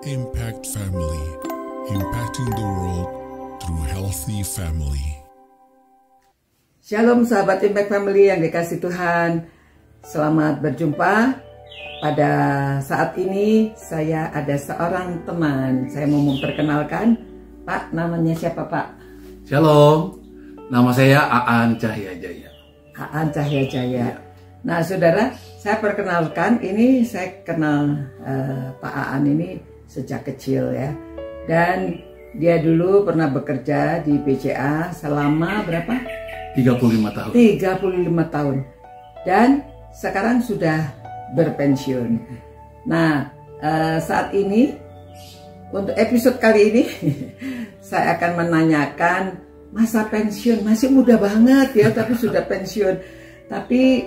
Impact Family, impacting the world through healthy family. Shalom sahabat Impact Family yang dikasih Tuhan. Selamat berjumpa. Pada saat ini saya ada seorang teman. Saya mau memperkenalkan. Pak, namanya siapa Pak? Shalom, nama saya Aan Cahya Jaya. Aan Cahya Jaya. Nah saudara, saya perkenalkan. Ini saya kenal Pak Aan ini sejak kecil ya. Dan dia dulu pernah bekerja di BCA selama berapa? 35 tahun. 35 tahun. Dan sekarang sudah berpensiun. Nah, saat ini untuk episode kali ini saya akan menanyakan masa pensiun. Masih muda banget ya, tapi sudah pensiun. Tapi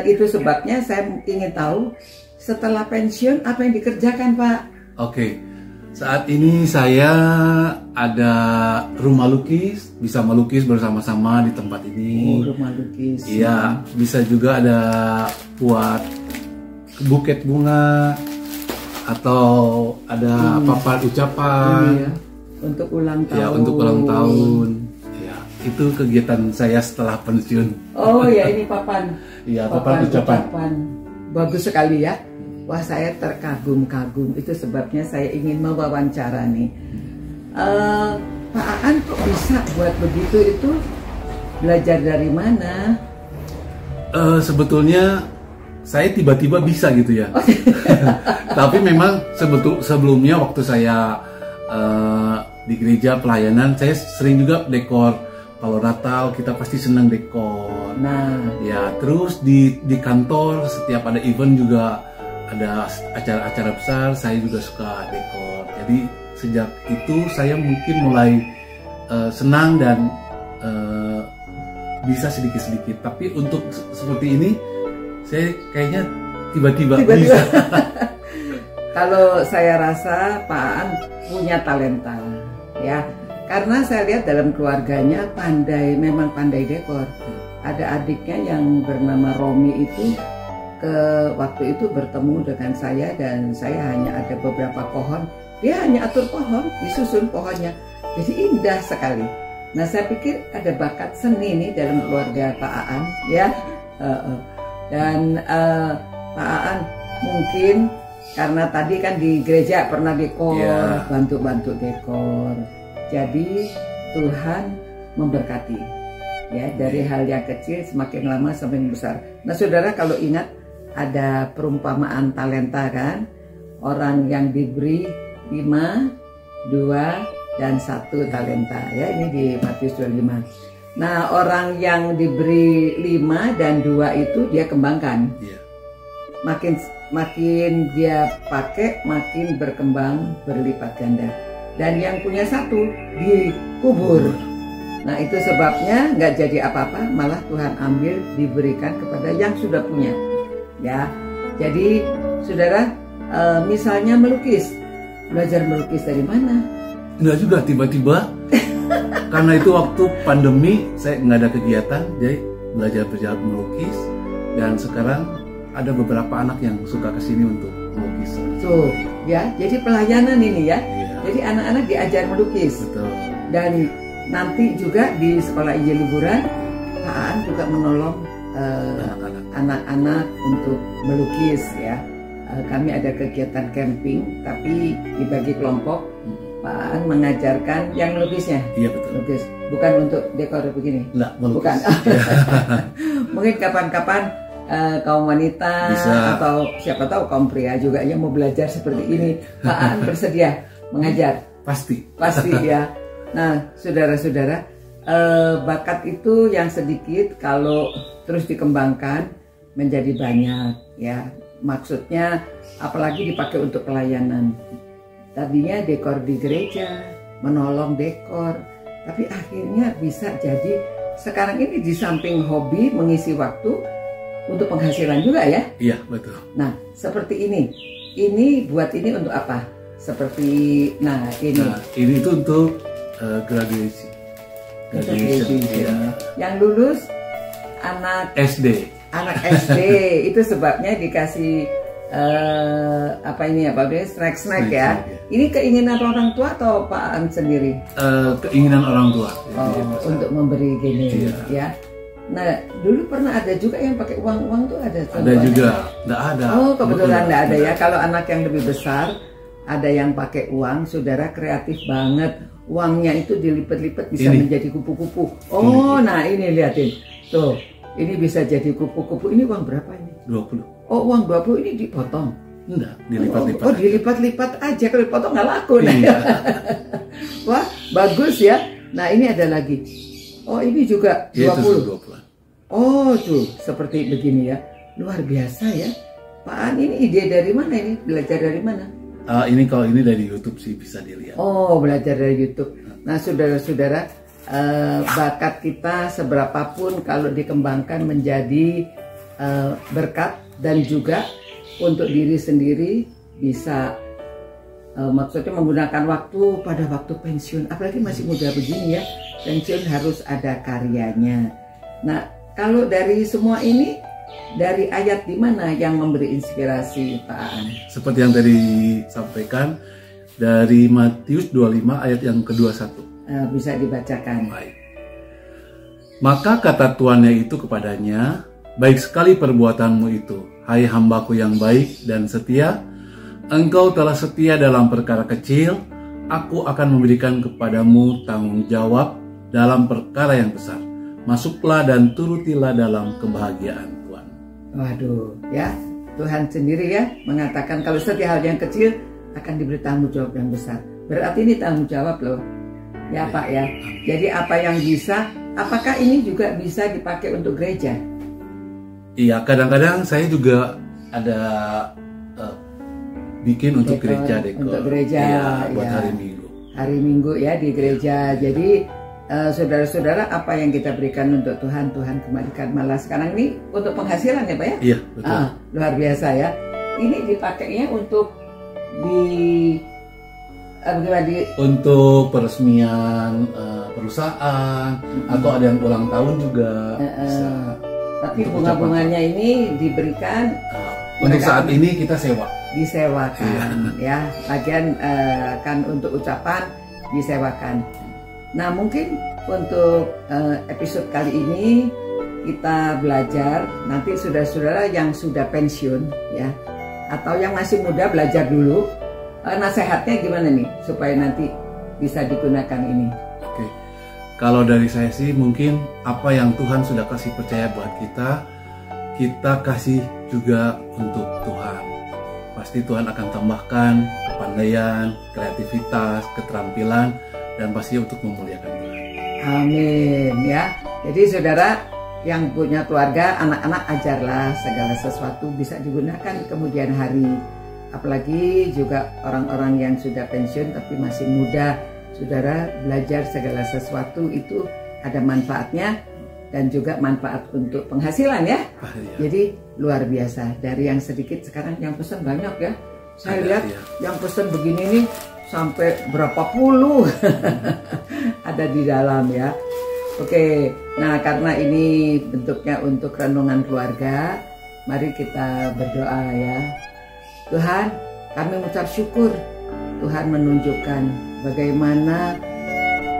itu sebabnya saya ingin tahu setelah pensiun apa yang dikerjakan Pak? Oke, saat ini saya ada rumah lukis, bisa melukis bersama-sama di tempat ini. Oh, rumah lukis. Iya, bisa juga ada buat buket bunga atau ada papan ucapan. Iya, untuk ulang tahun. Ya, untuk ulang tahun. Ya, itu kegiatan saya setelah pensiun. Oh ya, ini papan. Iya, papan ucapan. Bagus sekali ya. Wah, saya terkagum-kagum. Itu sebabnya saya ingin mewawancara nih. Pak Aan kok bisa buat begitu? Itu belajar dari mana? Sebetulnya saya tiba-tiba bisa gitu ya. Tapi memang sebelumnya waktu saya di gereja pelayanan, saya sering juga dekor. Kalau Natal kita pasti senang dekor. Nah, ya terus di kantor setiap ada event juga ada acara-acara besar, saya juga suka dekor. Jadi sejak itu saya mungkin mulai senang dan bisa sedikit-sedikit. Tapi untuk seperti ini, saya kayaknya tiba-tiba bisa. Kalau saya rasa Pak Aan punya talenta, ya. Karena saya lihat dalam keluarganya memang pandai dekor. Ada adiknya yang bernama Romi itu. Waktu itu bertemu dengan saya dan saya hanya ada beberapa pohon, dia hanya atur pohon, disusun pohonnya, jadi indah sekali. Nah saya pikir ada bakat seni nih dalam keluarga Pak Aan ya. Dan Pak Aan mungkin karena tadi kan di gereja pernah dekor, bantu-bantu dekor, jadi Tuhan memberkati ya, dari hal yang kecil semakin lama semakin besar. Nah saudara, kalau ingat ada perumpamaan talenta kan, orang yang diberi 5, 2, dan 1 talenta ya, ini di Matius 25. Nah orang yang diberi 5 dan 2 itu dia kembangkan, makin dia pakai makin berkembang berlipat ganda. Dan yang punya 1 dikubur. Nah itu sebabnya nggak jadi apa-apa, malah Tuhan ambil diberikan kepada yang sudah punya. Ya, jadi saudara, misalnya melukis, belajar melukis dari mana? Enggak juga, tiba-tiba karena itu waktu pandemi saya nggak ada kegiatan, jadi belajar melukis. Dan sekarang ada beberapa anak yang suka kesini untuk melukis. Tuh, ya, jadi pelayanan ini ya. Jadi anak-anak diajar melukis. Betul. Dan nanti juga di sekolah Injil Liburan, Pak Aan juga menolong anak-anak untuk melukis ya. Kami ada kegiatan camping tapi dibagi kelompok. Pak Aan mengajarkan yang melukisnya. Iya betul. Lukis, bukan untuk dekor begini. Enggak, melukis. Bukan. Mungkin kapan-kapan kaum wanita bisa, atau siapa tahu kaum pria juga yang mau belajar seperti ini. Pak Aan bersedia mengajar. Pasti ya. Nah saudara-saudara, bakat itu yang sedikit kalau terus dikembangkan menjadi banyak ya. Maksudnya apalagi dipakai untuk pelayanan. Tadinya dekor di gereja, menolong dekor, tapi akhirnya bisa jadi sekarang ini di samping hobi mengisi waktu untuk penghasilan juga ya. Iya betul. Nah seperti ini buat ini untuk apa? Seperti ini itu untuk graduation. Ya. Yang lulus anak SD. Anak SD itu sebabnya dikasih apa ini ya Pak Bes, snack ya. Snack, ya. Ini keinginan orang tua atau Pak An sendiri? Keinginan orang tua. Untuk memberi gini Iya. ya. Nah dulu pernah ada juga yang pakai uang tuh ada. Ada juga, nggak ada. Oh kebetulan nggak ada ya. Kalau anak yang lebih besar ada yang pakai uang, saudara kreatif banget. Uangnya itu dilipat-lipat bisa menjadi kupu-kupu. Oh nah ini liatin tuh. Ini bisa jadi kupu-kupu. Ini uang berapa ini? 20. Oh uang 20 ini dipotong? Enggak, dilipat-lipat. Oh dilipat-lipat aja, kalau dipotong nggak laku. Iya. Wah bagus ya. Nah ini ada lagi. Oh ini juga 20. Ya, itu 20. Oh tuh seperti begini ya. Luar biasa ya. Pak An ini ide dari mana ini? Belajar dari mana? Ini kalau ini dari YouTube sih bisa dilihat. Oh belajar dari YouTube. Nah saudara-saudara, bakat kita seberapapun kalau dikembangkan menjadi berkat dan juga untuk diri sendiri bisa maksudnya menggunakan waktu pada waktu pensiun, apalagi masih muda begini ya, pensiun harus ada karyanya. Nah kalau dari semua ini, dari ayat di mana yang memberi inspirasi Pak Aan? Seperti yang tadi sampaikan dari Matius 25 ayat yang ke-21. Bisa dibacakan. Baik. Maka kata tuannya itu kepadanya, baik sekali perbuatanmu itu, hai hambaku yang baik dan setia. Engkau telah setia dalam perkara kecil, aku akan memberikan kepadamu tanggung jawab dalam perkara yang besar. Masuklah dan turutilah dalam kebahagiaan Tuhan. Waduh, ya Tuhan sendiri ya mengatakan kalau setiap hal yang kecil akan diberi tanggung jawab yang besar. Berarti ini tanggung jawab loh, ya Pak ya. Jadi apa yang bisa, apakah ini juga bisa dipakai untuk gereja? Iya, kadang-kadang saya juga ada bikin untuk gereja dekor. Untuk gereja, iya, buat ya. hari Minggu. Hari Minggu ya di gereja. Jadi saudara-saudara, apa yang kita berikan untuk Tuhan, Tuhan kembalikan. Malah sekarang ini untuk penghasilan ya Pak ya? Iya, betul. Luar biasa ya. Ini dipakainya untuk untuk peresmian perusahaan atau ada yang ulang tahun juga bisa. Tapi bunga-bunganya ini diberikan untuk saat ini kita sewa. Disewakan ya. Bagian kan untuk ucapan disewakan. Nah mungkin untuk episode kali ini kita belajar, nanti saudara-saudara yang sudah pensiun ya atau yang masih muda belajar dulu, nasihatnya gimana nih supaya nanti bisa digunakan ini. Oke, kalau dari saya sih mungkin apa yang Tuhan sudah kasih percaya buat kita kasih juga untuk Tuhan. Pasti Tuhan akan tambahkan kepandaian, kreativitas, keterampilan, dan pasti untuk memuliakan Tuhan. Amin ya. Jadi saudara yang punya keluarga, anak-anak ajarlah segala sesuatu bisa digunakan di kemudian hari. Apalagi juga orang-orang yang sudah pensiun tapi masih muda, saudara belajar segala sesuatu itu ada manfaatnya dan juga manfaat untuk penghasilan ya. Jadi luar biasa, dari yang sedikit sekarang yang pesan banyak ya. Saya lihat yang pesan begini nih sampai berapa puluh ada di dalam ya. Oke, nah karena ini bentuknya untuk renungan keluarga, mari kita berdoa ya. Tuhan, kami mengucap syukur Tuhan menunjukkan bagaimana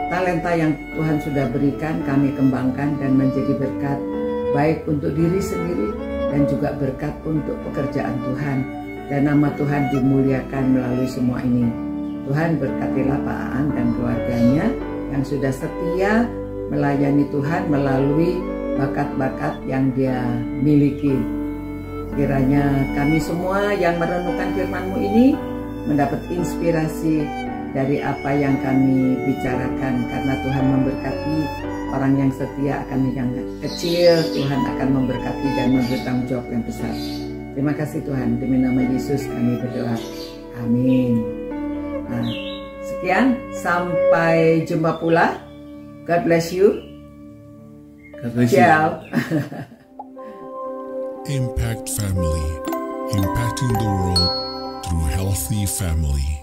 talenta yang Tuhan sudah berikan kami kembangkan dan menjadi berkat baik untuk diri sendiri dan juga berkat untuk pekerjaan Tuhan, dan nama Tuhan dimuliakan melalui semua ini. Tuhan berkatilah Pak Aan dan keluarganya yang sudah setia melayani Tuhan melalui bakat-bakat yang dia miliki. Kiranya kami semua yang merenungkan firman-Mu ini mendapat inspirasi dari apa yang kami bicarakan, karena Tuhan memberkati orang yang setia akan yang kecil, Tuhan akan memberkati dan memberi tanggung jawab yang besar. Terima kasih Tuhan, demi nama Yesus kami berdoa. Amin. Nah, sekian, sampai jumpa pula. God bless you. God bless you. Ciao. Impact Family, impacting the world through healthy family.